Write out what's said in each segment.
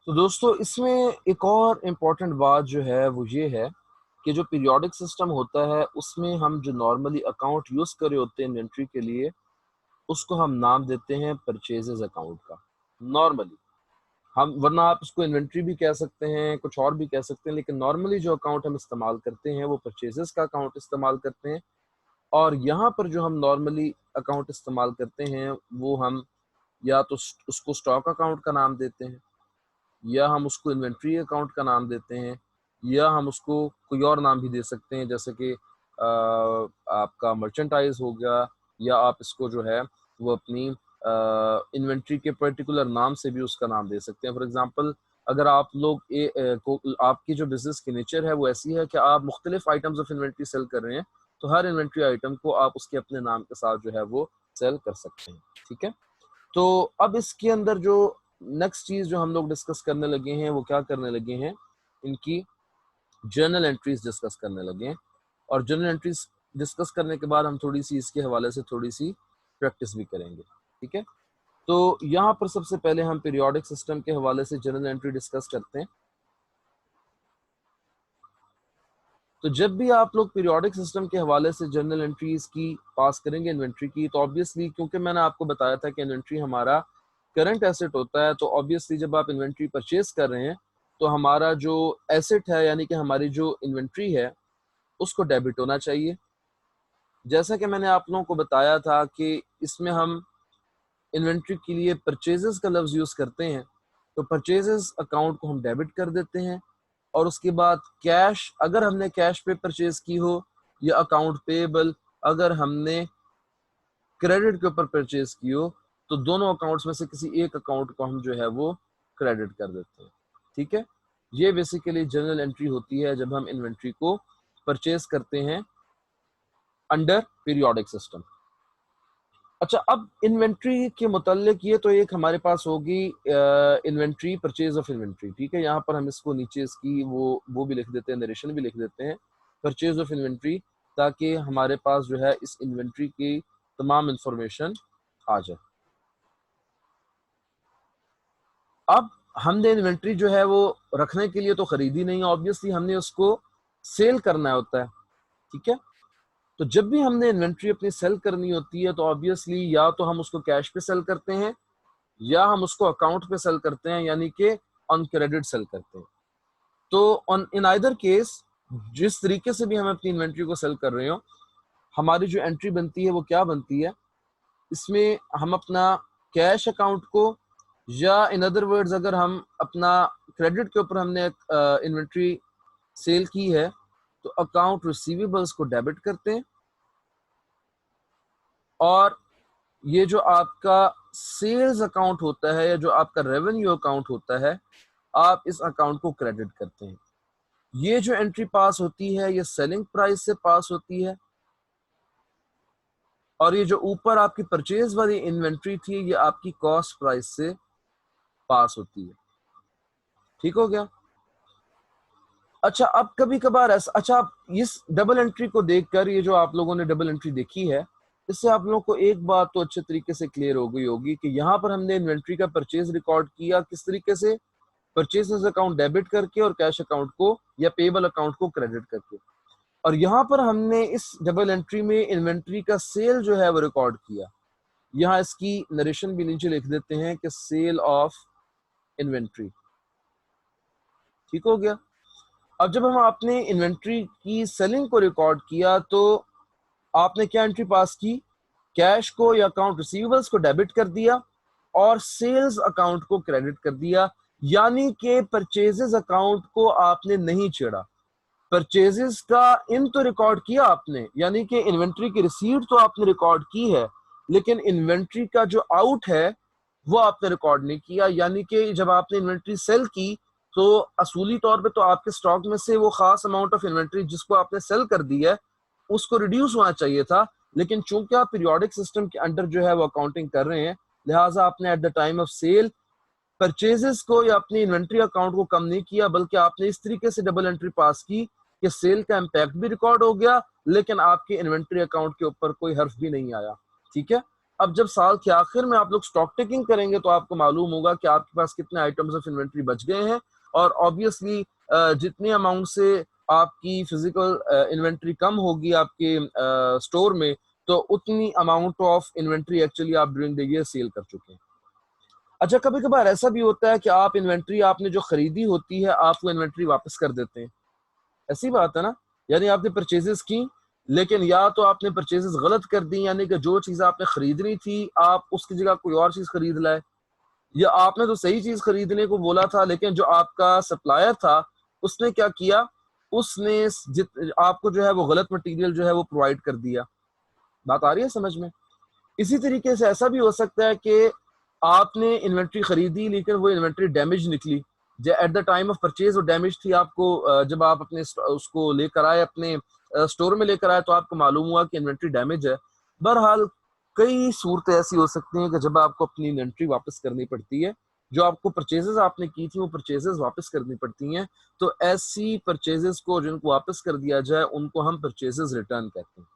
तो दोस्तों इसमें एक और इम्पॉर्टेंट बात जो है वो ये है कि जो पीरियोडिक सिस्टम होता है उसमें हम जो नॉर्मली अकाउंट यूज़ कर रहे होते हैं इन्वेंट्री के लिए, उसको हम नाम देते हैं परचेजेस अकाउंट का। नॉर्मली हम, वरना आप उसको इन्वेंट्री भी कह सकते हैं, कुछ और भी कह सकते हैं, लेकिन नॉर्मली जो अकाउंट हम इस्तेमाल करते हैं वो परचेजेस का अकाउंट इस्तेमाल करते हैं। और यहाँ पर जो हम नॉर्मली अकाउंट इस्तेमाल करते हैं वो हम या तो उसको स्टॉक अकाउंट का नाम देते हैं, या हम उसको इन्वेंट्री अकाउंट का नाम देते हैं, या हम उसको कोई और नाम भी दे सकते हैं, जैसे कि आपका मर्चेंटाइज हो गया, या आप इसको जो है वो अपनी इन्वेंट्री के पर्टिकुलर नाम से भी उसका नाम दे सकते हैं। फॉर एग्जांपल, अगर आप लोग आपकी जो बिजनेस की नेचर है वो ऐसी है कि आप मुख्तलिफ आइटम्स ऑफ इन्वेंट्री सेल कर रहे हैं, तो हर इन्वेंट्री आइटम को आप उसके अपने नाम के साथ जो है वो सेल कर सकते हैं। ठीक है, तो अब इसके अंदर जो नेक्स्ट चीज जो हम लोग डिस्कस करने लगे हैं वो क्या करने लगे हैं, इनकी जर्नल एंट्रीज डिस्कस करने लगे हैं। और जर्नल एंट्रीज डिस्कस करने के बाद हम थोड़ी सी इसके हवाले से थोड़ी सी प्रैक्टिस भी करेंगे। ठीक है, तो यहाँ पर सबसे पहले हम पीरियोडिक सिस्टम के हवाले से जर्नल एंट्री डिस्कस करते हैं। तो जब भी आप लोग पीरियोडिक सिस्टम के हवाले से जर्नल एंट्रीज की पास करेंगे इन्वेंट्री की, तो ऑब्वियसली क्योंकि मैंने आपको बताया था कि इन्वेंट्री हमारा करंट एसेट होता है, तो ऑब्वियसली जब आप इन्वेंट्री परचेज कर रहे हैं तो हमारा जो एसेट है यानी कि हमारी जो इन्वेंट्री है उसको डेबिट होना चाहिए। जैसा कि मैंने आप लोगों को बताया था कि इसमें हम इन्वेंट्री के लिए परचेजेस का लफ्ज़ यूज़ करते हैं, तो परचेजेस अकाउंट को हम डेबिट कर देते हैं। और उसके बाद कैश, अगर हमने कैश पे परचेज की हो, या अकाउंट पेएबल अगर हमने क्रेडिट के ऊपर परचेज की हो, तो दोनों अकाउंट्स में से किसी एक अकाउंट को हम जो है वो क्रेडिट कर देते हैं। ठीक है, ये बेसिकली जर्नल एंट्री होती है जब हम इन्वेंट्री को परचेज करते हैं अंडर पीरियोडिक सिस्टम। अच्छा, अब इन्वेंट्री के मुताल्लिक ये तो एक हमारे पास होगी इन्वेंट्री, परचेज ऑफ इन्वेंट्री। ठीक है, यहाँ पर हम इसको नीचे इसकी वो भी लिख देते हैं, नरेशन भी लिख देते हैं, परचेज ऑफ इन्वेंट्री, ताकि हमारे पास जो है इस इन्वेंट्री की तमाम इंफॉर्मेशन आ जाए। अब हमने इन्वेंट्री जो है वो रखने के लिए तो खरीदी नहीं, ऑब्वियसली हमने उसको सेल करना होता है। ठीक है, तो जब भी हमने इन्वेंट्री अपनी सेल करनी होती है तो ऑब्वियसली या तो हम उसको कैश पे सेल करते हैं, या हम उसको अकाउंट पे सेल करते हैं, यानी कि ऑन क्रेडिट सेल करते हैं। तो ऑन इन आइदर केस, जिस तरीके से भी हम अपनी इन्वेंट्री को सेल कर रहे हो, हमारी जो एंट्री बनती है वो क्या बनती है, इसमें हम अपना कैश अकाउंट को, या इन अदर वर्ड्स अगर हम अपना क्रेडिट के ऊपर हमने इन्वेंट्री सेल की है, तो अकाउंट रिसीवेबल्स को डेबिट करते हैं, और ये जो आपका सेल्स अकाउंट होता है, या जो आपका रेवेन्यू अकाउंट होता है, आप इस अकाउंट को क्रेडिट करते हैं। ये जो एंट्री पास होती है ये सेलिंग प्राइस से पास होती है, और ये जो ऊपर आपकी परचेज वाली इन्वेंट्री थी ये आपकी कॉस्ट प्राइस से पास होती है। ठीक हो गया। अच्छा, अब कभी कभार ऐसा, अच्छा, आप इस डबल एंट्री को देखकर, ये जो आप लोगों ने डबल एंट्री देखी है, इससे आप लोगों को एक बात तो अच्छे तरीके से क्लियर हो गई होगी कि यहाँ पर हमने इन्वेंट्री का परचेज रिकॉर्ड किया किस तरीके से, परचेजेस अकाउंट डेबिट करके और कैश अकाउंट को या पेबल अकाउंट को क्रेडिट करके। और यहाँ पर हमने इस डबल एंट्री में इन्वेंट्री का सेल जो है वो रिकॉर्ड किया। यहाँ इसकी नरेशन भी नीचे लिख देते हैं कि सेल ऑफ इन्वेंट्री। ठीक हो गया। अब जब हम आपने इन्वेंट्री की सेलिंग को रिकॉर्ड किया तो आपने क्या एंट्री पास की, कैश को या अकाउंट रिसीवेबल्स को डेबिट कर दिया और सेल्स अकाउंट को क्रेडिट कर दिया, यानी कि परचेजेस अकाउंट को आपने नहीं छेड़ा। परचेजेस का इन तो रिकॉर्ड किया आपने, यानी कि इन्वेंट्री की रिसीट तो आपने रिकॉर्ड की है, लेकिन इन्वेंट्री का जो आउट है वो आपने रिकॉर्ड नहीं किया। यानी कि जब आपने इन्वेंट्री सेल की तो असूली तौर पे तो आपके स्टॉक में से वो खास अमाउंट ऑफ इन्वेंट्री जिसको आपने सेल कर दी है उसको रिड्यूस होना चाहिए था, लेकिन चूंकि आप पीरियोडिक सिस्टम के अंडर जो है वो अकाउंटिंग कर रहे हैं, लिहाजा आपने at the time of sale purchases को या अपनी इन्वेंट्री अकाउंट को कम नहीं किया, बल्कि आपने इस तरीके से डबल एंट्री पास की कि सेल का इम्पैक्ट भी रिकॉर्ड हो गया, लेकिन आपके इन्वेंट्री अकाउंट के ऊपर कोई हर्फ भी नहीं आया। ठीक है, अब जब साल के आखिर में आप लोग स्टॉक टेकिंग करेंगे तो आपको मालूम होगा कि आपके पास कितने आइटम्स ऑफ इन्वेंट्री बच गए हैं, और ऑब्वियसली जितने अमाउंट से आपकी फिजिकल इन्वेंट्री कम होगी आपके स्टोर में, तो उतनी अमाउंट ऑफ इन्वेंट्री एक्चुअली आप ड्यूरिंग द ईयर सेल कर चुके हैं। अच्छा, कभी कभार ऐसा भी होता है कि आप इन्वेंट्री आपने जो खरीदी होती है आप वो इन्वेंट्री वापस कर देते हैं, ऐसी बात है ना। यानी आपने परचेजेस की, लेकिन या तो आपने परचेजेस गलत कर दी, यानी कि जो चीज आपने खरीदनी थी आप उसकी जगह कोई और चीज खरीद लाए, या आपने तो सही चीज खरीदने को बोला था लेकिन जो आपका सप्लायर था उसने क्या किया, उसने आपको जो है वो गलत मटेरियल जो है वो प्रोवाइड कर दिया। बात आ रही है समझ में। इसी तरीके से ऐसा भी हो सकता है कि आपने इन्वेंट्री खरीदी लेकिन वो इन्वेंट्री डैमेज निकली, eight the time of purchase वो डैमेज थी। आपको जब आप अपने उसको लेकर आए अपने स्टोर में लेकर आए तो आपको मालूम हुआ कि इन्वेंट्री डैमेज है। बहरहाल कई सूरतें ऐसी हो सकती हैं कि जब आपको अपनी इन्वेंट्री वापस करनी पड़ती है, जो आपको परचेजेस आपने की थी वो परचेजेस वापस करनी पड़ती हैं। तो ऐसी परचेजेस को जिनको वापस कर दिया जाए उनको हम परचेजेस रिटर्न कहते हैं।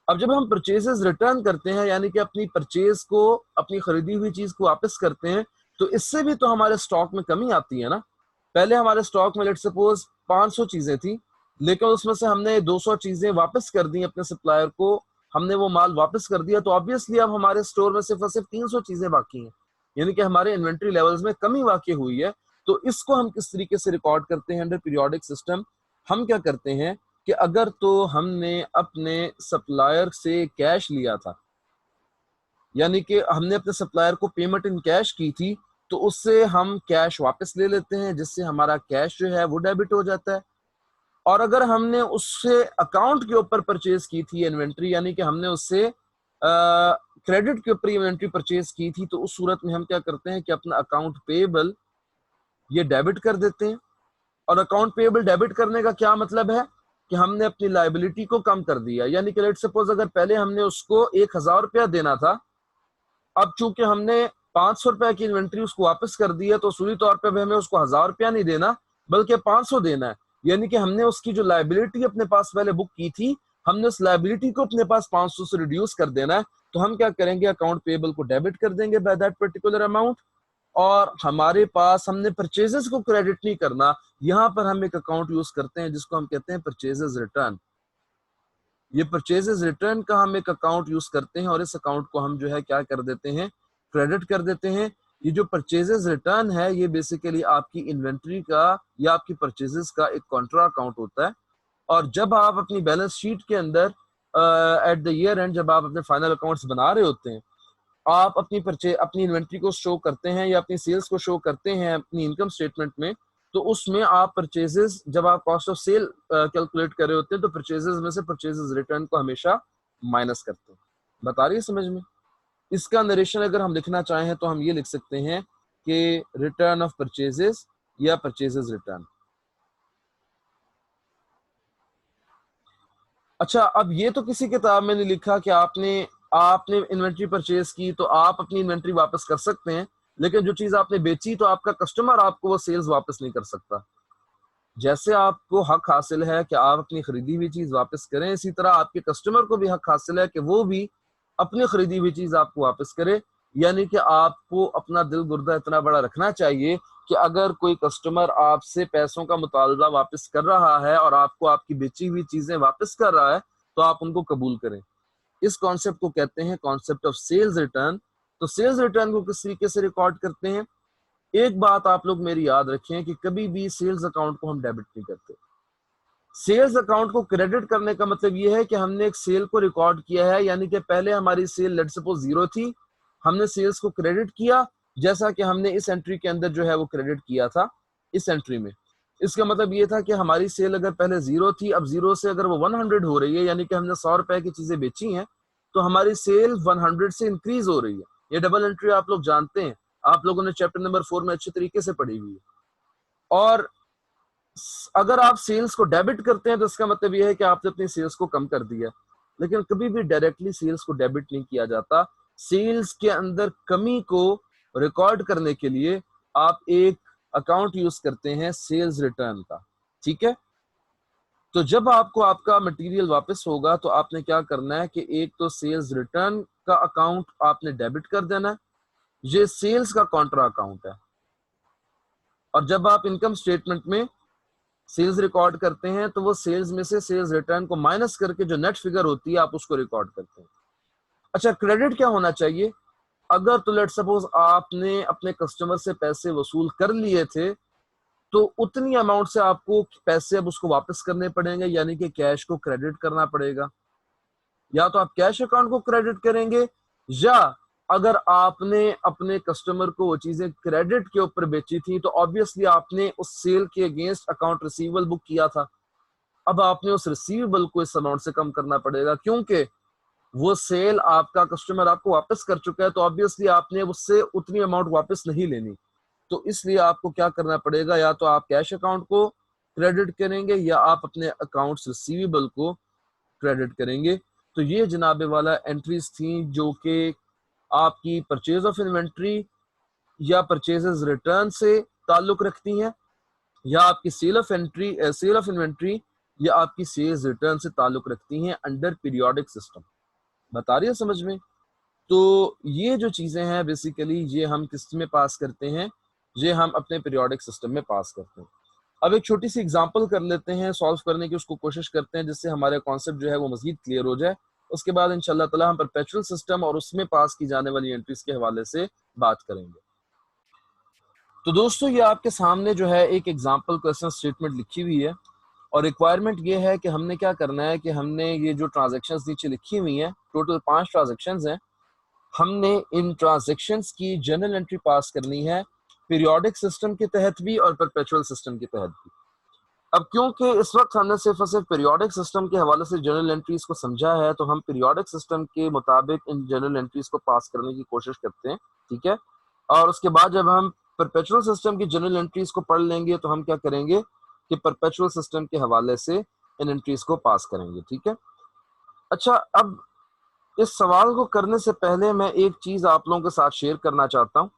अब जब हम परचेजेस रिटर्न करते हैं यानी कि अपनी परचेज को, अपनी खरीदी हुई चीज को वापस करते हैं, तो इससे भी तो हमारे स्टॉक में कमी आती है ना। पहले हमारे स्टॉक में लेट्स सपोज 500 चीजें थी, लेकिन उसमें से हमने 200 चीजें वापस कर दी अपने सप्लायर को, हमने वो माल वापस कर दिया, तो ऑब्वियसली अब हमारे स्टोर में सिर्फ और सिर्फ 300 चीजें बाकी हैं, यानी कि हमारे इन्वेंट्री लेवल्स में कमी वाकई हुई है। तो इसको हम किस तरीके से रिकॉर्ड करते हैं अंडर पीरियोडिक सिस्टम। हम क्या करते हैं कि अगर तो हमने अपने सप्लायर से कैश लिया था, यानी कि हमने अपने सप्लायर को पेमेंट इन कैश की थी, तो उससे हम कैश वापस ले लेते हैं जिससे हमारा कैश जो है वो डेबिट हो जाता है। और अगर हमने उससे अकाउंट के ऊपर परचेज की थी इन्वेंट्री, यानी कि हमने उससे क्रेडिट के ऊपर इन्वेंट्री परचेज की थी, तो उस सूरत में हम क्या करते हैं कि अपना अकाउंट पेएबल ये डेबिट कर देते हैं। और अकाउंट पेएबल डेबिट करने का क्या मतलब है कि हमने अपनी लायबिलिटी को कम कर दिया। यानी कि लेट्स सपोज अगर पहले हमने उसको 1000 रुपया देना था, अब चूंकि हमने 500 रुपए की इन्वेंट्री उसको वापस कर दी है, तो सूरी तौर पे हमें उसको 1000 रुपया नहीं देना बल्कि 500 देना है। यानी कि हमने उसकी जो लायबिलिटी अपने पास पहले बुक की थी, हमने उस लायबिलिटी को अपने पास 500 से रिड्यूस कर देना है। तो हम क्या करेंगे, अकाउंट पेएबल को डेबिट कर देंगे बाय दैट पर्टिकुलर अमाउंट, और हमारे पास हमने परचेजेस को क्रेडिट नहीं करना। यहां पर हम एक अकाउंट यूज करते हैं जिसको हम कहते हैं परचेजेस रिटर्न। ये परचेजेस रिटर्न का हम एक अकाउंट यूज करते हैं और इस अकाउंट को हम जो है क्या कर देते हैं, क्रेडिट कर देते हैं। ये जो परचेजेस रिटर्न है ये बेसिकली आपकी इन्वेंट्री का या आपकी परचेजेस का एक कॉन्ट्रा अकाउंट होता है। और जब आप अपनी बैलेंस शीट के अंदर एट द ईयर एंड जब आप अपने फाइनल अकाउंट्स बना रहे होते हैं, आप अपनी इन्वेंट्री को शो करते हैं या अपनी सेल्स को शो करते हैं अपनी इनकम स्टेटमेंट में, तो उसमें आप परचेजेस, जब आप कॉस्ट ऑफ सेल कैलकुलेट कर रहे होते हैं तो परचेजेस में से परचेजेस रिटर्न को हमेशा माइनस करते हैं। बता रही है समझ में। इसका नरेशन अगर हम लिखना चाहें तो हम ये लिख सकते हैं कि रिटर्न ऑफ परचेजेस या परचेजेस रिटर्न। अच्छा, अब ये तो किसी किताब में नहीं लिखा कि आपने आपने इन्वेंट्री परचेज की तो आप अपनी इन्वेंट्री वापस कर सकते हैं, लेकिन जो चीज आपने बेची तो आपका कस्टमर आपको वो सेल्स वापस नहीं कर सकता। जैसे आपको हक हासिल है कि आप अपनी खरीदी हुई चीज वापस करें, इसी तरह आपके कस्टमर को भी हक हासिल है कि वो भी अपनी खरीदी हुई चीज आपको वापस करे। यानी कि आपको अपना दिल गुर्दा इतना बड़ा रखना चाहिए कि अगर कोई कस्टमर आपसे पैसों का मुतालबा वापस कर रहा है और आपको आपकी बेची हुई चीजें वापस कर रहा है तो आप उनको कबूल करें। इस कॉन्सेप्ट को कहते हैं कॉन्सेप्ट ऑफ सेल्स रिटर्न। तो सेल्स रिटर्न को किस तरीके से रिकॉर्ड करते हैं, एक बात आप लोग मेरी याद रखें कि कभी भी सेल्स अकाउंट को हम डेबिट नहीं करते। सेल्स अकाउंट को क्रेडिट करने का मतलब यह है कि हमने एक सेल को रिकॉर्ड किया है, यानी कि पहले हमारी सेल लेट्स सपोज 0 थी, हमने सेल्स को क्रेडिट किया जैसा कि हमने इस एंट्री के अंदर जो है वो क्रेडिट किया था इस एंट्री में। इसका मतलब ये था कि हमारी सेल अगर पहले 0 थी, अब 0 से अगर वो 100 हो रही है, यानी कि हमने 100 रुपए की चीजें बेची हैं, तो हमारी सेल 100 से इंक्रीज हो रही है। ये डबल एंट्री आप लोग जानते हैं, आप लोगों ने चैप्टर नंबर 4 में अच्छे तरीके से पढ़ी हुई है। और अगर आप सेल्स को डेबिट करते हैं तो इसका मतलब यह है कि आपने अपनी सेल्स को कम कर दिया। लेकिन कभी भी डायरेक्टली सेल्स को डेबिट नहीं किया जाता। सेल्स के अंदर कमी को रिकॉर्ड करने के लिए आप एक अकाउंट यूज करते हैं सेल्स रिटर्न का। ठीक है, तो जब आपको आपका मटेरियल वापस होगा तो आपने क्या करना है कि एक तो सेल्स रिटर्न का अकाउंट आपने डेबिट कर देना है, ये सेल्स का कॉन्ट्रा अकाउंट है। और जब आप इनकम स्टेटमेंट में सेल्स रिकॉर्ड करते हैं तो वो सेल्स में से सेल्स रिटर्न को माइनस करके जो नेट फिगर होती है आप उसको रिकॉर्ड करते हैं। अच्छा, क्रेडिट क्या होना चाहिए? अगर तो लेट सपोज आपने अपने कस्टमर से पैसे वसूल कर लिए थे तो उतनी अमाउंट से आपको पैसे अब उसको वापस करने पड़ेंगे, यानी कि कैश को क्रेडिट करना पड़ेगा। या तो आप कैश अकाउंट को क्रेडिट करेंगे, या अगर आपने अपने कस्टमर को वो चीजें क्रेडिट के ऊपर बेची थी तो ऑब्वियसली आपने उस सेल के अगेंस्ट अकाउंट रिसीवेबल बुक किया था। अब आपने उस रिसीवेबल को इस अमाउंट से कम करना पड़ेगा, क्योंकि वो सेल आपका कस्टमर आपको वापस कर चुका है, तो ऑब्वियसली आपने उससे उतनी अमाउंट वापस नहीं लेनी। तो इसलिए आपको क्या करना पड़ेगा, या तो आप कैश अकाउंट को क्रेडिट करेंगे या आप अपने अकाउंट्स रिसीवेबल को क्रेडिट करेंगे। तो ये जनाबे वाला एंट्रीज थी जो कि आपकी परचेज ऑफ इन्वेंट्री या परचेजेस रिटर्न से ताल्लुक रखती हैं, या आपकी सेल ऑफ इन्वेंट्री या आपकी सेल्स रिटर्न से ताल्लुक रखती हैं अंडर पीरियोडिक सिस्टम। बता रही है समझ में? तो ये जो चीजें हैं बेसिकली ये हम किस में पास करते हैं, ये हम अपने पीरियोडिक सिस्टम में पास करते हैं। अब एक छोटी सी एग्जांपल कर लेते हैं, सॉल्व करने की उसको कोशिश करते हैं जिससे हमारे कॉन्सेप्ट जो है वो मजीद क्लियर हो जाए। उसके बाद इंशाल्लाह ताला हम परपेचुअल सिस्टम और उसमें पास की जाने वाली एंट्रीज के हवाले से बात करेंगे। तो दोस्तों ये आपके सामने जो है एक एग्जांपल क्वेश्चन स्टेटमेंट लिखी हुई है, और रिक्वायरमेंट ये है कि हमने क्या करना है कि हमने ये जो ट्रांजैक्शंस नीचे लिखी हुई हैं, टोटल 5 ट्रांजैक्शंस हैं, हमने इन ट्रांजैक्शंस की जर्नल एंट्री पास करनी है पीरियोडिक सिस्टम के तहत भी और परपेचुअल सिस्टम के तहत भी। अब क्योंकि इस वक्त हमने सिर्फ और सिर्फ पीरियोडिक सिस्टम के हवाले से जर्नल एंट्रीज को समझा है, तो हम पीरियोडिक सिस्टम के मुताबिक इन जर्नल एंट्रीज को पास करने की कोशिश करते हैं, ठीक है। और उसके बाद जब हम परपेचुअल सिस्टम की जर्नल एंट्रीज को पढ़ लेंगे तो हम क्या करेंगे कि परपेचुअल सिस्टम के हवाले से इन एंट्रीज को पास करेंगे, ठीक है। अच्छा, अब इस सवाल को करने से पहले मैं एक चीज आप लोगों के साथ शेयर करना चाहता हूं।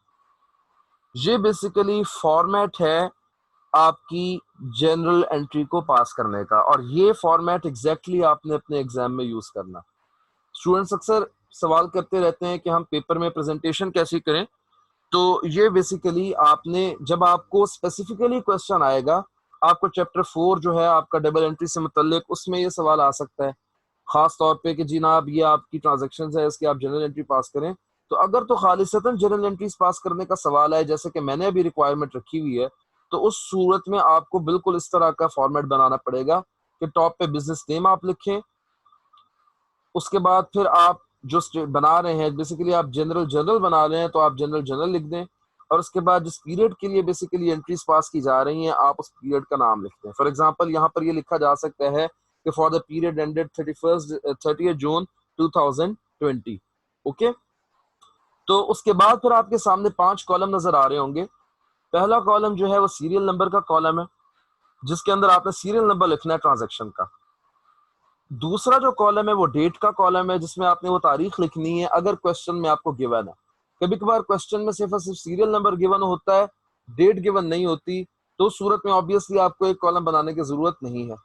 ये बेसिकली फॉर्मेट है आपकी जनरल एंट्री को पास करने का, और ये फॉर्मेट एग्जैक्टली आपने अपने एग्जाम में यूज करना। स्टूडेंट्स अक्सर सवाल करते रहते हैं कि हम पेपर में प्रेजेंटेशन कैसे करें, तो ये बेसिकली आपने जब आपको स्पेसिफिकली क्वेश्चन आएगा, आपको चैप्टर 4 जो है आपका डबल एंट्री से मुतल्लिक, उसमें ये सवाल आ सकता है खास तौर पे कि जनाब ये आपकी ट्रांजैक्शंस है, इसकी आप जनरल एंट्री पास करें। तो अगर तो खालिसतन जनरल एंट्रीज पास करने का सवाल है, जैसे कि मैंने अभी रिक्वायरमेंट रखी हुई है, तो उस सूरत में आपको बिल्कुल इस तरह का फॉर्मेट बनाना पड़ेगा कि टॉप पे बिजनेस नेम आप लिखें, उसके बाद फिर आप जो बना रहे हैं बेसिकली आप जनरल बना रहे हैं तो आप जनरल लिख दें, और उसके बाद जिस पीरियड के लिए बेसिकली एंट्रीज पास की जा रही हैं आप उस पीरियड का नाम लिखते हैं। फॉर एग्जांपल यहाँ पर ये लिखा जा सकता है कि for the period ended 30 June 2020। Okay, तो उसके बाद फिर आपके सामने 5 कॉलम नजर आ रहे होंगे। पहला कॉलम जो है वो सीरियल नंबर का कॉलम है, जिसके अंदर आपने सीरियल नंबर लिखना है ट्रांजैक्शन का। दूसरा जो कॉलम है वो डेट का कॉलम है, जिसमें आपने वो तारीख लिखनी है अगर क्वेश्चन में आपको गिवन है। कभी कभार क्वेश्चन में सिर्फ और सिर्फ सीरियल नंबर गिवन होता है, डेट गिवन नहीं होती, तो उस सूरत में ऑब्वियसली आपको एक कॉलम बनाने की जरूरत नहीं है।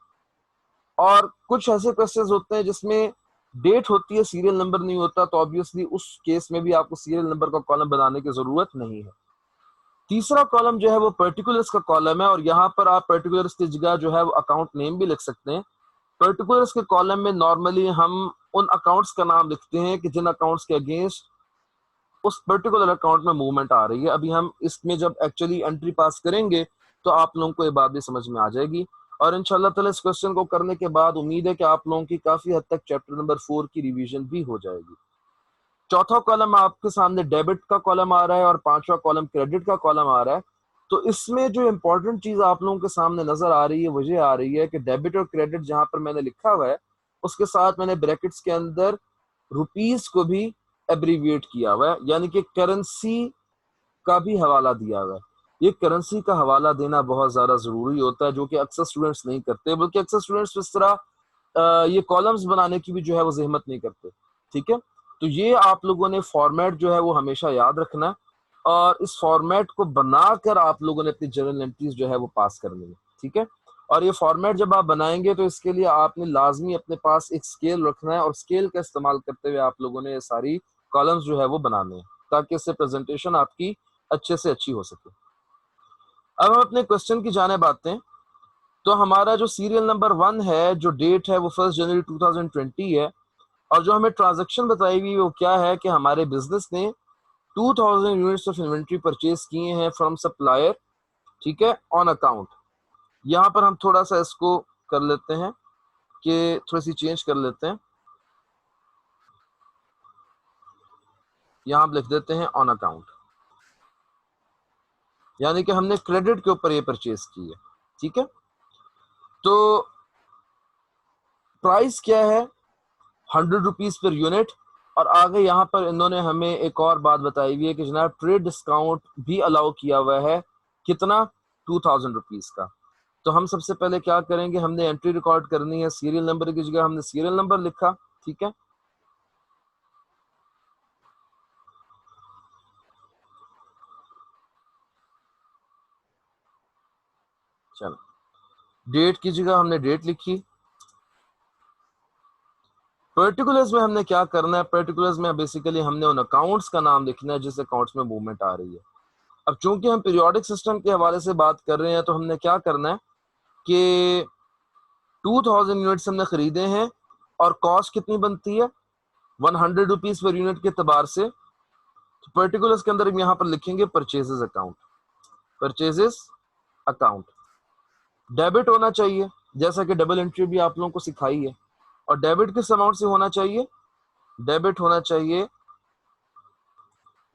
और कुछ ऐसे क्वेश्चंस होते हैं जिसमें डेट होती है, सीरियल नंबर नहीं होता, तो ऑब्वियसली उस केस में भी आपको सीरियल नंबर का कॉलम बनाने की जरूरत नहीं है। तीसरा कॉलम जो है वो पर्टिकुलर्स का कॉलम है, और यहाँ पर आप पर्टिकुलर्स की जगह जो है वो अकाउंट नेम भी लिख सकते हैं। पर्टिकुलर्स के कॉलम में नॉर्मली हम उन अकाउंट्स का नाम लिखते हैं कि जिन अकाउंट्स के अगेंस्ट उस पर्टिकुलर अकाउंट में मूवमेंट आ रही है। अभी हम इसमें जब एक्चुअली एंट्री पास करेंगे तो आप लोगों को ये बात भी समझ में आ जाएगी, और इंशाल्लाह ताला इस क्वेश्चन को करने के बाद उम्मीद है कि आप लोगों की काफी हद तक चैप्टर नंबर 4 की रिवीजन भी हो जाएगी। चौथा कॉलम आपके सामने डेबिट का कॉलम आ रहा है और 5वां कॉलम क्रेडिट का कॉलम आ रहा है। तो इसमें जो इंपॉर्टेंट चीज आप लोगों के सामने नजर आ रही है वो ये आ रही है कि डेबिट और क्रेडिट जहां पर मैंने लिखा हुआ है उसके साथ मैंने ब्रैकेट्स के अंदर रुपीस को भी एब्रीविएट किया हुआ है, यानी कि करेंसी का भी हवाला दिया हुआ है। ये करेंसी का हवाला देना बहुत ज्यादा जरूरी होता है, जो कि अक्सर स्टूडेंट्स नहीं करते, बल्कि अक्सर स्टूडेंट्स इस तरह ये कॉलम्स बनाने की भी जो है वो जहमत नहीं करते। ठीक है, तो ये आप लोगों ने फॉर्मेट जो है वो हमेशा याद रखना है, और इस फॉर्मेट को बनाकर आप लोगों ने अपनी जर्नल एंट्रीज जो है वो पास करनी है। ठीक है, और ये फॉर्मेट जब आप बनाएंगे तो इसके लिए आपने लाजमी अपने पास एक स्केल रखना है और स्केल का इस्तेमाल करते हुए आप लोगों ने ये सारी कॉलम्स जो है वो बनाने हैं ताकि इससे प्रेजेंटेशन आपकी अच्छे से अच्छी हो सके। अब हम अपने क्वेश्चन की जानिब आते हैं। तो हमारा जो सीरियल नंबर 1 है, जो डेट है वो 1 जनवरी 2020 है और जो हमें ट्रांजैक्शन बताई हुई वो क्या है कि हमारे बिजनेस ने 2000 यूनिट्स ऑफ इन्वेंट्री परचेज किए हैं फ्रॉम सप्लायर, ठीक है, ऑन अकाउंट। यहाँ पर हम थोड़ा सा इसको कर लेते हैं कि थोड़ी सी चेंज कर लेते हैं, यहाँ हम लिख देते हैं ऑन अकाउंट, यानी कि हमने क्रेडिट के ऊपर ये परचेज की है, ठीक है। तो प्राइस क्या है, 100 रुपीज पर यूनिट। और आगे यहाँ पर इन्होंने हमें एक और बात बताई हुई है कि जनाब ट्रेड डिस्काउंट भी अलाउ किया हुआ है, कितना, 2000 रुपीज का। तो हम सबसे पहले क्या करेंगे, हमने एंट्री रिकॉर्ड करनी है, सीरियल नंबर की जगह हमने सीरियल नंबर लिखा, ठीक है। चलो, डेट की जगह हमने डेट लिखी। पर्टिकुलर्स में हमने क्या करना है, पर्टिकुलर्स में बेसिकली हमने उन अकाउंट्स का नाम लिखना है जिस अकाउंट्स में मूवमेंट आ रही है। अब चूंकि हम पीरियोडिक सिस्टम के हवाले से बात कर रहे हैं तो हमने क्या करना है कि 2000 यूनिट्स हमने खरीदे हैं और कॉस्ट कितनी बनती है, 100 रुपीज पर यूनिट के एतबार से। तो पर्टिकुलर्स के अंदर हम यहाँ पर लिखेंगे purchases account, purchases account. Debit होना चाहिए, जैसा कि डबल एंट्री भी आप लोगों को सिखाई है। और डेबिट किस अमाउंट से होना चाहिए, डेबिट होना चाहिए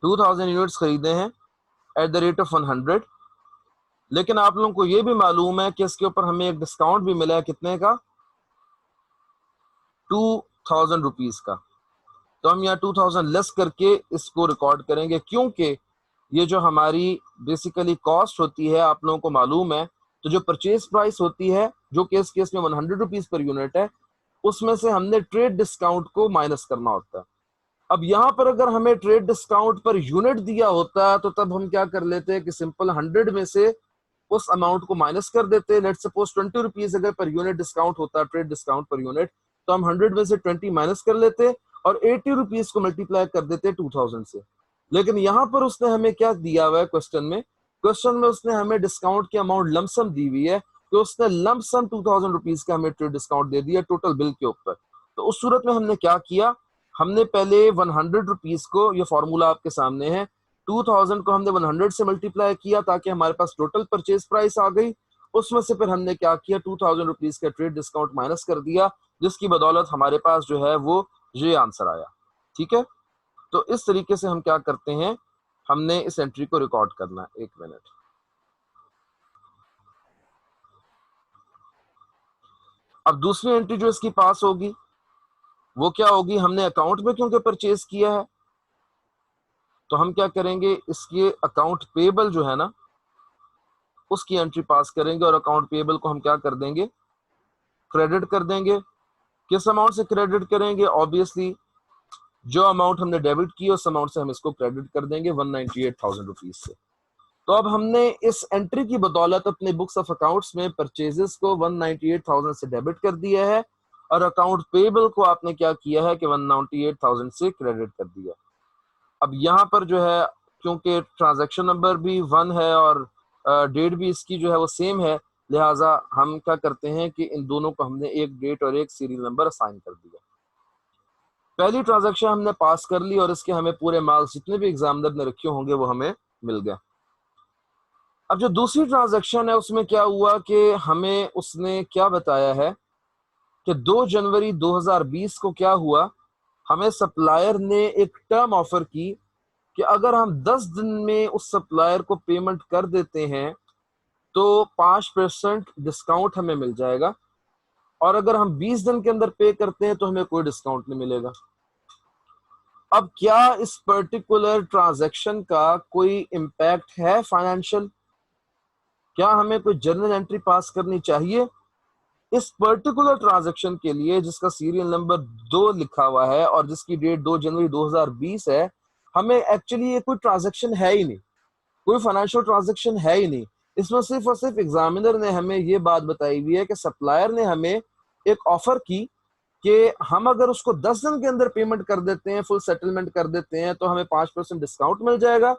2000 यूनिट्स खरीदे हैं एट द रेट ऑफ 100। लेकिन आप लोगों को ये भी मालूम है कि इसके ऊपर हमें एक डिस्काउंट भी मिला है, कितने का, 2000 रुपीज का। तो हम यहाँ 2000 लेस करके इसको रिकॉर्ड करेंगे, क्योंकि ये जो हमारी बेसिकली कॉस्ट होती है आप लोगों को मालूम है। तो जो परचेज प्राइस होती है जो कि इस केस में 100 रुपीज पर यूनिट है, उसमें से हमने ट्रेड डिस्काउंट को माइनस करना होता है। अब यहाँ पर अगर हमें ट्रेड डिस्काउंट पर यूनिट दिया होता तो तब हम क्या कर लेते हैं कि सिंपल 100 में से उस अमाउंट को माइनस कर देते। लेट सपोज 20 रुपीज अगर पर यूनिट डिस्काउंट होता, ट्रेड डिस्काउंट पर यूनिट, तो हम 100 में से 20 माइनस कर लेते और 80 रुपीज को मल्टीप्लाई कर देते 2000 से। लेकिन यहाँ पर उसने हमें क्या दिया हुआ है क्वेश्चन में, क्वेश्चन में उसने हमें डिस्काउंट की अमाउंट लमसम दी हुई है कि उसने लमसम 2000 रुपीज का हमें ट्रेड डिस्काउंट दे दिया टोटल बिल के ऊपर। तो उस सूरत में हमने क्या किया, हमने पहले 100 रुपीज को, ये फॉर्मूला आपके सामने है, 2000 को हमने 100 से मल्टीप्लाई किया ताकि हमारे पास टोटल परचेज प्राइस आ गई। उसमें से फिर हमने क्या किया, 2000 रुपीज का ट्रेड डिस्काउंट माइनस कर दिया, जिसकी बदौलत हमारे पास जो है वो ये आंसर आया, ठीक है। तो इस तरीके से हम क्या करते हैं, हमने इस एंट्री को रिकॉर्ड करना है। एक मिनट, अब दूसरी एंट्री जो इसकी पास होगी वो क्या होगी, हमने अकाउंट में क्योंकि परचेज किया है तो हम क्या करेंगे, इसके अकाउंट पेबल जो है ना उसकी एंट्री पास करेंगे और अकाउंट पेबल को हम क्या कर देंगे, क्रेडिट कर देंगे। किस अमाउंट से क्रेडिट करेंगे, ऑब्वियसली जो अमाउंट हमने डेबिट की उस अमाउंट से हम इसको क्रेडिट कर देंगे 198,000 रुपीज से। तो अब हमने इस एंट्री की बदौलत अपने बुक्स ऑफ अकाउंट्स में परचेजेस को 198,000 से डेबिट कर दिया है और अकाउंट पेबल को आपने क्या किया है कि 198,000 से क्रेडिट कर दिया। अब यहाँ पर जो है क्योंकि ट्रांजैक्शन नंबर भी 1 है और डेट भी इसकी जो है वो सेम है, लिहाजा हम क्या करते हैं कि इन दोनों को हमने एक डेट और एक सीरियल नंबर असाइन कर दिया। पहली ट्रांजैक्शन हमने पास कर ली और इसके हमें पूरे मार्क्स जितने भी एग्जामिनर ने रखे होंगे वो हमें मिल गए। अब जो दूसरी ट्रांजैक्शन है उसमें क्या हुआ कि हमें उसने क्या बताया है कि 2 जनवरी 2020 को क्या हुआ, हमें सप्लायर ने एक टर्म ऑफर की कि अगर हम 10 दिन में उस सप्लायर को पेमेंट कर देते हैं तो 5% डिस्काउंट हमें मिल जाएगा और अगर हम 20 दिन के अंदर पे करते हैं तो हमें कोई डिस्काउंट नहीं मिलेगा। अब क्या इस पर्टिकुलर ट्रांजैक्शन का कोई इम्पैक्ट है फाइनेंशियल, क्या हमें कोई जर्नल एंट्री पास करनी चाहिए इस पर्टिकुलर ट्रांजैक्शन के लिए जिसका सीरियल नंबर 2 लिखा हुआ है और जिसकी डेट 2 जनवरी 2020 है। हमें एक्चुअली ये कोई ट्रांजैक्शन है ही नहीं, कोई फाइनेंशियल ट्रांजैक्शन है ही नहीं। इसमें सिर्फ और सिर्फ एग्जामिनर ने हमें ये बात बताई हुई है कि सप्लायर ने हमें एक ऑफर की कि हम अगर उसको 10 दिन के अंदर पेमेंट कर देते हैं, फुल सेटलमेंट कर देते हैं, तो हमें 5% डिस्काउंट मिल जाएगा,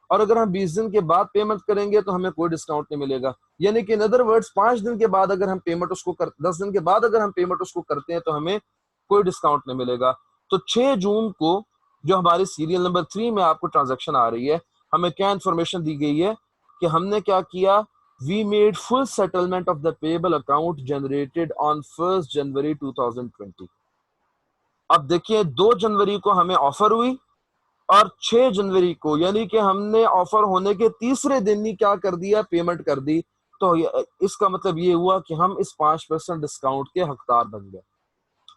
और अगर हम 20 दिन के बाद पेमेंट करेंगे तो हमें कोई डिस्काउंट नहीं मिलेगा। यानी कि इन अदर वर्ड्स 5 दिन के बाद अगर हम पेमेंट उसको 10 दिन के बाद अगर हम पेमेंट उसको करते हैं तो हमें कोई डिस्काउंट नहीं मिलेगा। तो 6 जून को जो हमारी सीरियल नंबर 3 में आपको ट्रांजेक्शन आ रही है, हमें क्या इंफॉर्मेशन दी गई है कि हमने क्या किया, we made full settlement of the payable account generated on 1 January 2020। अब देखिए 2 जनवरी को हमें ऑफर हुई और 6 जनवरी को, यानी कि हमने ऑफर होने के तीसरे दिन ही क्या कर दिया, पेमेंट कर दी। तो इसका मतलब ये हुआ कि हम इस 5% डिस्काउंट के हकदार बन गए।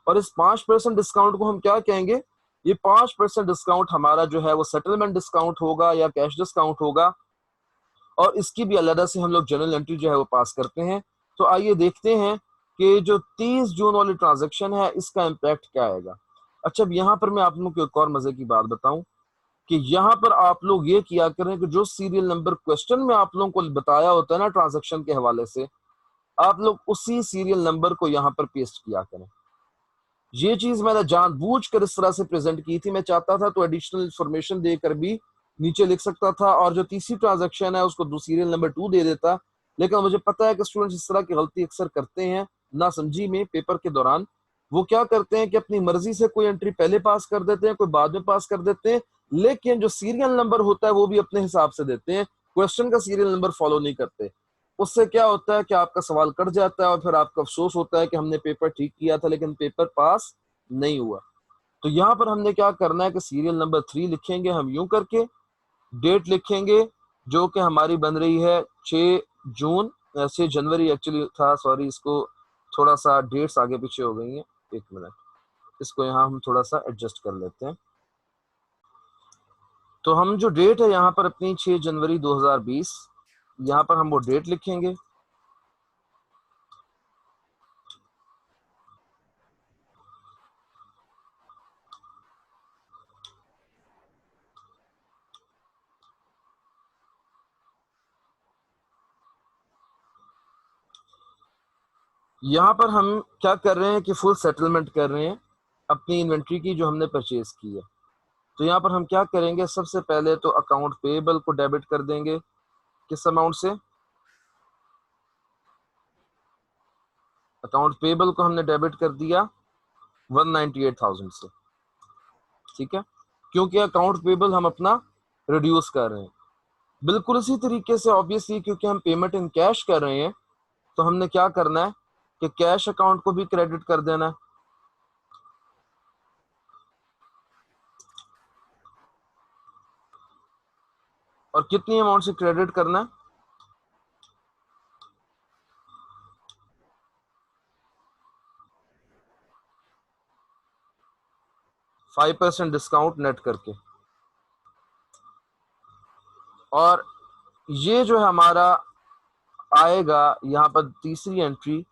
और इस 5% डिस्काउंट को हम क्या कहेंगे, ये 5% डिस्काउंट हमारा जो है वो सेटलमेंट डिस्काउंट होगा या कैश डिस्काउंट होगा, और इसकी भी अलग से हम लोग जनरल एंट्री जो है वो पास करते हैं। तो आइए देखते हैं कि जो 30 जून वाली ट्रांजेक्शन है इसका इम्पैक्ट क्या आएगा। अच्छा, अब यहाँ पर मैं आप लोगों को एक और मजे की बात बताऊं कि यहाँ पर आप लोग ये किया करें कि जो सीरियल नंबर क्वेश्चन में आप लोगों को बताया होता है ना ट्रांजेक्शन के हवाले से, आप लोग उसी सीरियल नंबर को यहाँ पर पेस्ट किया करें। ये चीज मैंने जानबूझकर इस तरह से प्रेजेंट की थी, मैं चाहता था तो एडिशनल इंफॉर्मेशन देकर भी नीचे लिख सकता था और जो तीसरी ट्रांजेक्शन है उसको सीरियल नंबर 2 दे देता, लेकिन मुझे पता है कि स्टूडेंट्स इस तरह की गलती अक्सर करते हैं ना समझी में पेपर के दौरान। वो क्या करते हैं कि अपनी मर्जी से कोई एंट्री पहले पास कर देते हैं, कोई बाद में पास कर देते हैं, लेकिन जो सीरियल नंबर होता है वो भी अपने हिसाब से देते हैं, क्वेश्चन का सीरियल नंबर फॉलो नहीं करते। उससे क्या होता है कि आपका सवाल कट जाता है और फिर आपको अफसोस होता है कि हमने पेपर ठीक किया था लेकिन पेपर पास नहीं हुआ। तो यहाँ पर हमने क्या करना है कि सीरियल नंबर 3 लिखेंगे हम यूं करके, डेट लिखेंगे जो कि हमारी बन रही है 6 जून, 6 जनवरी एक्चुअली था, सॉरी, इसको थोड़ा सा डेट्स आगे पीछे हो गई हैं, एक मिनट, इसको यहाँ हम थोड़ा सा एडजस्ट कर लेते हैं। तो हम जो डेट है यहाँ पर अपनी 6 जनवरी 2020, यहाँ पर हम वो डेट लिखेंगे। यहाँ पर हम क्या कर रहे हैं कि फुल सेटलमेंट कर रहे हैं अपनी इन्वेंट्री की जो हमने परचेज की है। तो यहाँ पर हम क्या करेंगे, सबसे पहले तो अकाउंट पेएबल को डेबिट कर देंगे, किस अमाउंट से, अकाउंट पेएबल को हमने डेबिट कर दिया 198,000 से, ठीक है, क्योंकि अकाउंट पेएबल हम अपना रिड्यूस कर रहे हैं। बिल्कुल इसी तरीके से ऑब्वियसली क्योंकि हम पेमेंट इन कैश कर रहे हैं तो हमने क्या करना है कि कैश अकाउंट को भी क्रेडिट कर देना है। और कितनी अमाउंट से क्रेडिट करना है, 5% डिस्काउंट नेट करके। और ये जो है हमारा आएगा यहाँ पर तीसरी एंट्री,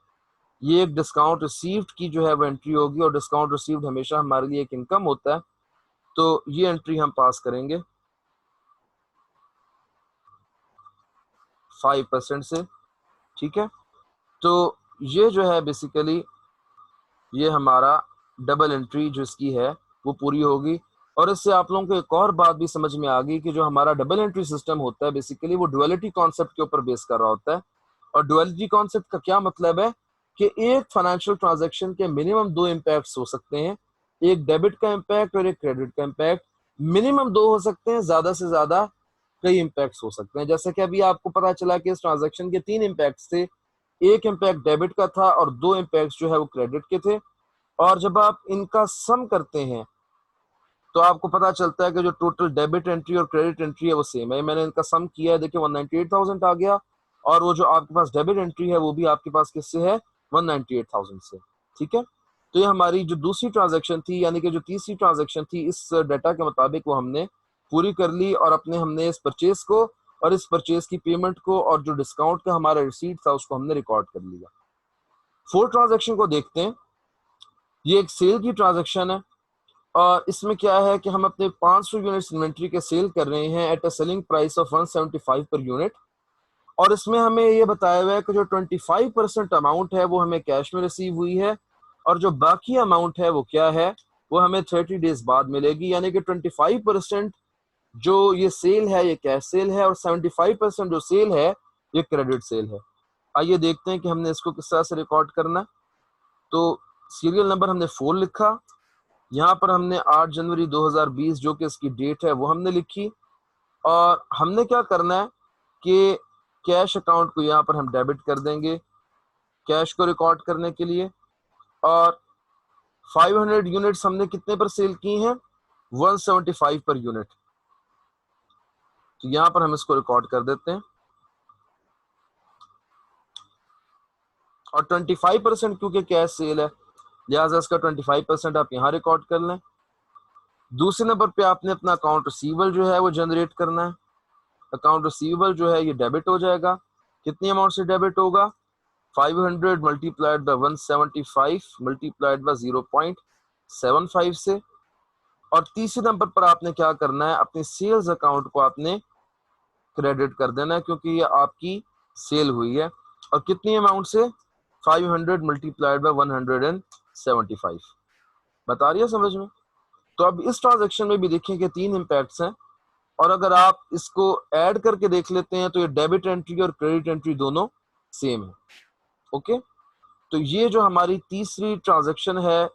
ये एक डिस्काउंट रिसीव्ड की जो है वो एंट्री होगी, और डिस्काउंट रिसीव्ड हमेशा हमारे लिए एक इनकम होता है, तो ये एंट्री हम पास करेंगे 5% से, ठीक है। तो ये जो है बेसिकली ये हमारा डबल एंट्री जो इसकी है वो पूरी होगी। और इससे आप लोगों को एक और बात भी समझ में आ गई कि जो हमारा डबल एंट्री सिस्टम होता है बेसिकली वो डुअलिटी कॉन्सेप्ट के ऊपर बेस कर रहा होता है। और डुअलिटी कॉन्सेप्ट का क्या मतलब है कि एक फाइनेंशियल ट्रांजैक्शन के मिनिमम 2 इम्पैक्ट्स हो सकते हैं, एक डेबिट का इम्पैक्ट और एक क्रेडिट का इम्पैक्ट। मिनिमम 2 हो सकते हैं, ज्यादा से ज्यादा कई इम्पैक्ट्स हो सकते हैं। जैसे कि अभी आपको पता चला कि इस ट्रांजैक्शन के 3 इम्पैक्ट्स थे, एक इम्पैक्ट डेबिट का था और 2 इम्पैक्ट्स जो है वो क्रेडिट के थे। और जब आप इनका सम करते हैं तो आपको पता चलता है कि जो टोटल डेबिट एंट्री और क्रेडिट एंट्री है वो सेम है। मैंने इनका सम किया है, देखिए 198,000 आ गया, और वो जो आपके पास डेबिट एंट्री है वो भी आपके पास किससे है, 198,000 से, ठीक है। तो ये हमारी जो दूसरी ट्रांजैक्शन थी, यानी कि जो तीसरी ट्रांजैक्शन थी, इस डाटा के मुताबिक वो हमने पूरी कर ली, और अपने हमने इस परचेज को और इस परचेज की पेमेंट को और जो डिस्काउंट का हमारा रिसीट था उसको हमने रिकॉर्ड कर लिया। फोर्थ ट्रांजैक्शन को देखते हैं, ये एक सेल की ट्रांजैक्शन है, और इसमें क्या है कि हम अपने 500 यूनिट्स इन्वेंट्री के सेल कर रहे हैं at a selling price of 175 per unit. और इसमें हमें ये बताया हुआ है कि जो 25% अमाउंट है वो हमें कैश में रिसीव हुई है, और जो बाकी अमाउंट है वो क्या है, वो हमें 30 डेज बाद मिलेगी। यानी कि 25% जो ये सेल है ये कैश सेल है, और 75% जो सेल है ये क्रेडिट सेल है। आइए देखते हैं कि हमने इसको किस तरह से रिकॉर्ड करना है। तो सीरियल नंबर हमने 4 लिखा, यहाँ पर हमने 8 जनवरी 2020 जो कि इसकी डेट है वो हमने लिखी, और हमने क्या करना है कि कैश अकाउंट को यहाँ पर हम डेबिट कर देंगे कैश को रिकॉर्ड करने के लिए। और 500 यूनिट्स हमने कितने पर सेल की हैं, 175 पर यूनिट। तो यहाँ पर हम इसको रिकॉर्ड कर देते हैं, और 25% क्योंकि कैश सेल है लिहाजा इसका 25% आप यहाँ रिकॉर्ड कर लें। दूसरे नंबर पे आपने अपना अकाउंट रिसीवेबल जो है वो जनरेट करना है। अकाउंट रिसीवेबल जो है ये डेबिट हो जाएगा। कितनी अमाउंट से डेबिट होगा, 500 मल्टीप्लाइड बाय 175 मल्टीप्लाइड बाय 0.75 से। और तीसरे नंबर पर आपने क्या करना है, अपने सेल्स अकाउंट को आपने क्रेडिट कर देना है क्योंकि ये आपकी सेल हुई है। और कितनी अमाउंट से, 500 मल्टीप्लाइड बाय 175। बता रही है समझ में। तो अब इस ट्रांजैक्शन में भी देखिए कि 3 इम्पैक्ट्स हैं, और अगर आप इसको ऐड करके देख लेते हैं तो ये डेबिट एंट्री और क्रेडिट एंट्री दोनों सेम है। ओके, तो ये जो हमारी तीसरी ट्रांजैक्शन है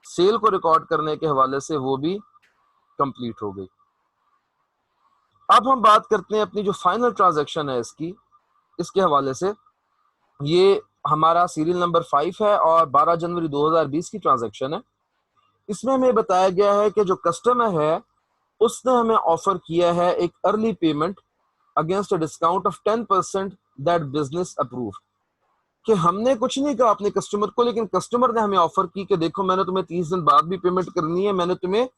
सेल को रिकॉर्ड करने के हवाले से वो भी कंप्लीट हो गई। अब हम बात करते हैं अपनी जो फाइनल ट्रांजैक्शन है इसके हवाले से। ये हमारा सीरियल नंबर 5 है और 12 जनवरी 2020 की ट्रांजैक्शन है। इसमें हमें बताया गया है कि जो कस्टमर है उसने हमें ऑफर किया है एक early payment against a discount of 10% that business approve. कि हमने कुछ नहीं कहा अपने कस्टमर को, लेकिन कस्टमर ने हमें ऑफर की कि देखो मैंने तुम्हें 30 दिन बाद भी पेमेंट करनी है, मैंने तुम्हें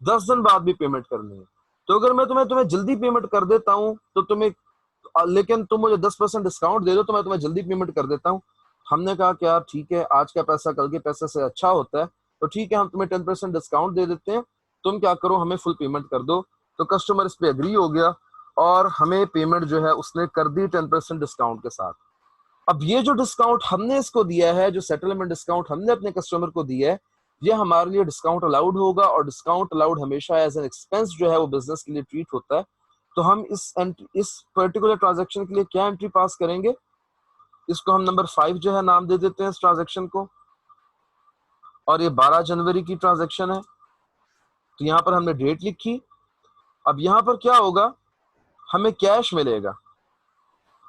10 दिन बाद भी पेमेंट करनी है। तो अगर मैं तुम्हें जल्दी पेमेंट कर देता हूं तो तुम्हें, लेकिन तुम मुझे 10% डिस्काउंट दे दो तो मैं तुम्हें जल्दी पेमेंट कर देता हूं। हमने कहा कि यार ठीक है, आज का पैसा कल के पैसे से अच्छा होता है, तो ठीक है हम तुम्हें 10% डिस्काउंट दे देते हैं, तुम क्या करो हमें फुल पेमेंट कर दो। तो कस्टमर इस पे एग्री हो गया और हमें पेमेंट जो है उसने कर दी 10% डिस्काउंट के साथ। अब ये जो डिस्काउंट हमने इसको दिया है, जो सेटलमेंट डिस्काउंट हमने अपने कस्टमर को दिया है, ये हमारे लिए डिस्काउंट अलाउड होगा, और डिस्काउंट अलाउड हमेशा एज एन एक्सपेंस जो है वो बिजनेस के लिए ट्रीट होता है। तो हम इस पर्टिकुलर ट्रांजैक्शन के लिए क्या एंट्री पास करेंगे, इसको हम नंबर 5 जो है नाम दे देते हैं इस ट्रांजैक्शन को, और ये 12 जनवरी की ट्रांजैक्शन है। तो यहाँ पर हमने डेट लिखी। अब यहाँ पर क्या होगा, हमें कैश मिलेगा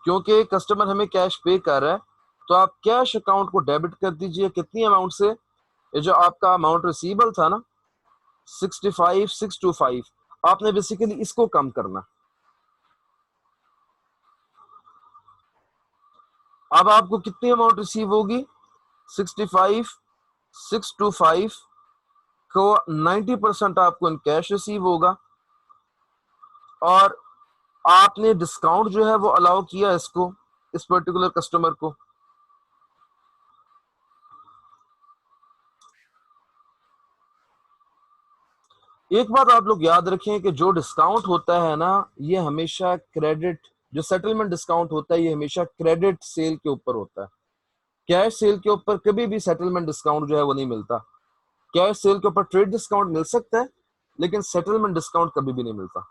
क्योंकि कस्टमर हमें कैश पे कर रहा है। तो आप कैश अकाउंट को डेबिट कर दीजिए, कितनी अमाउंट से, ये जो आपका अमाउंट रिसीवेबल था ना 65,625, आपने बेसिकली इसको कम करना। अब आपको कितनी अमाउंट रिसीव होगी, 65,625 को 90% आपको इन कैश रिसीव होगा, और आपने डिस्काउंट जो है वो अलाउ किया इसको, इस पर्टिकुलर कस्टमर को। एक बात आप लोग याद रखें कि जो डिस्काउंट होता है ना, ये हमेशा क्रेडिट, जो सेटलमेंट डिस्काउंट होता है ये हमेशा क्रेडिट सेल के ऊपर होता है। कैश सेल के ऊपर कभी भी सेटलमेंट डिस्काउंट जो है वो नहीं मिलता। कैश सेल के ऊपर ट्रेड डिस्काउंट मिल सकता है, लेकिन सेटलमेंट डिस्काउंट कभी भी नहीं मिलता।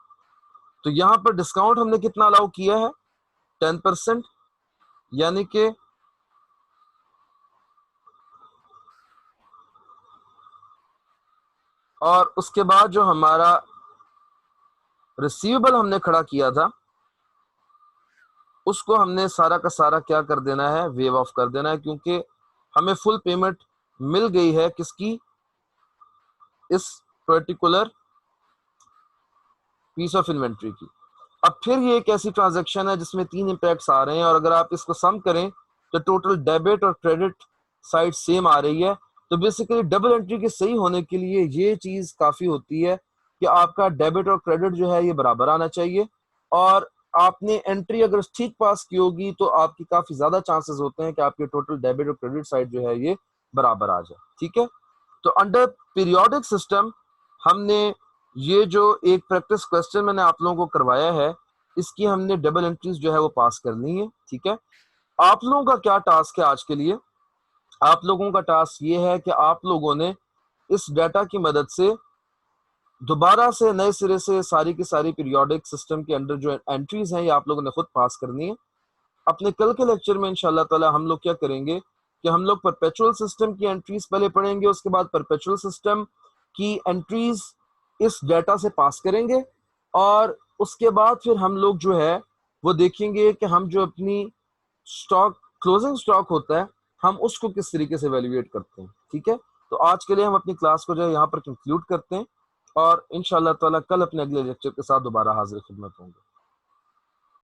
तो यहाँ पर डिस्काउंट हमने कितना अलाउ किया है, 10%, यानी कि और उसके बाद जो हमारा रिसीवेबल हमने खड़ा किया था उसको हमने सारा का सारा क्या कर देना है, वेव ऑफ कर देना है, क्योंकि हमें फुल पेमेंट मिल गई है किसकी, इस पर्टिकुलर पीस ऑफ इन्वेंट्री की। अब फिर ये एक ऐसी ट्रांजैक्शन है जिसमें 3 इंपैक्ट्स आ रहे हैं, और अगर आप इसको सम करें तो टोटल डेबिट और क्रेडिट साइड सेम आ रही है। तो बेसिकली डबल एंट्री के सही होने के लिए ये चीज काफी होती है कि आपका डेबिट और क्रेडिट जो है ये बराबर आना चाहिए, और आपने एंट्री अगर ठीक पास की होगी तो आपकी काफी ज्यादा चांसेस होते हैं कि आपके टोटल डेबिट और क्रेडिट साइड जो है ये बराबर आ जाए। ठीक है, तो अंडर पीरियोडिक सिस्टम हमने ये जो एक प्रैक्टिस क्वेश्चन मैंने आप लोगों को करवाया है, इसकी हमने डबल एंट्रीज जो है वो पास करनी है। ठीक है, आप लोगों का क्या टास्क है आज के लिए? आप लोगों का टास्क ये है कि आप लोगों ने इस डाटा की मदद से दोबारा से नए सिरे से सारी की सारी पीरियोडिक सिस्टम के अंडर जो एंट्रीज हैं ये आप लोगों ने खुद पास करनी है। अपने कल के लेक्चर में इंशाल्लाह ताला हम लोग क्या करेंगे कि हम लोग परपेचुअल सिस्टम की एंट्रीज पहले पढ़ेंगे, उसके बाद परपेचुअल सिस्टम की एंट्रीज इस डाटा से पास करेंगे, और उसके बाद फिर हम लोग जो है वो देखेंगे कि हम जो अपनी स्टॉक क्लोजिंग स्टॉक होता है हम उसको किस तरीके से वैल्यूएट करते हैं। ठीक है, तो आज के लिए हम अपनी क्लास को जो है यहाँ पर कंक्लूड करते हैं, और इंशाल्लाह ताला कल अपने अगले लेक्चर के साथ दोबारा हाजिर खिदमत होंगे।